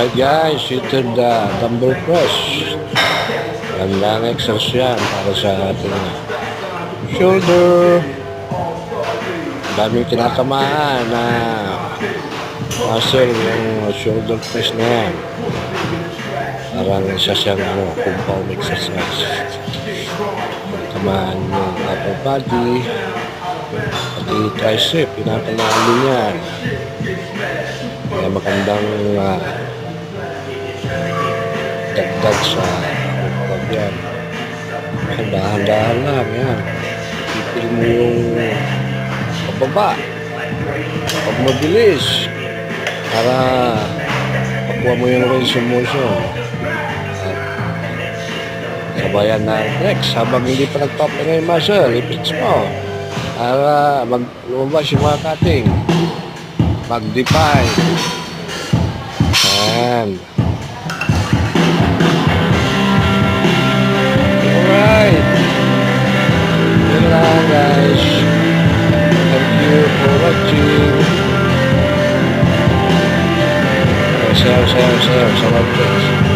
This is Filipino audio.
Alright guys, seated dumbbell press. Gandang exercise yan para sa ating shoulder. Daming tinatamaan na muscle yung shoulder press na yan. Parang isa siyang compound exercise. Tamaan yung upper body, pati tricep, pinatamaan din yan. Kaya magandang dagdag sa upper yan. Dahan-dahan lang yan. Pipil mo yung pababa. Pag mabilis, para makuha mo yung range of motion. Sabayan na next, habang hindi pa nagpapahinga yung muscle, ipits mo. Para lumabas yung mga cutting. Mag-define. Ayan. Alright. Yun lang guys. Thank you for watching. Share sa webpage.